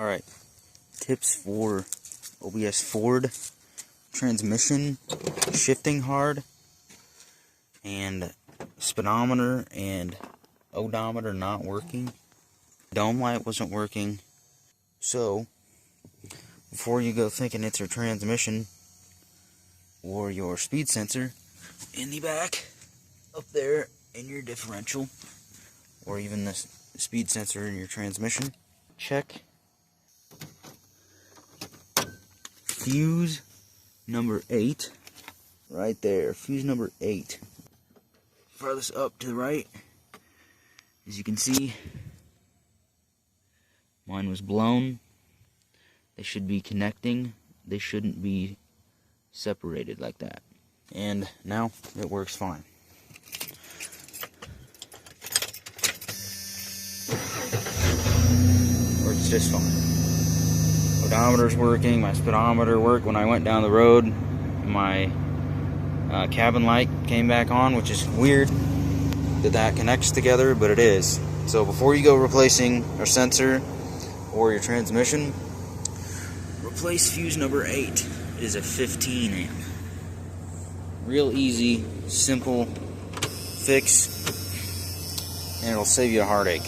Alright, tips for OBS Ford transmission, shifting hard, and speedometer and odometer not working. Dome light wasn't working. So, before you go thinking it's your transmission or your speed sensor in the back, up there in your differential, or even the speed sensor in your transmission, check fuse number 8, right there, fuse number 8. Farthest up to the right, as you can see, mine was blown. They should be connecting, they shouldn't be separated like that. And now it works fine. Works just fine. Odometer's working, my speedometer worked when I went down the road. My cabin light came back on, which is weird that connects together, but it is. So before you go replacing your sensor or your transmission, replace fuse number 8. It is a 15 amp. Real easy, simple fix, and it'll save you a heartache.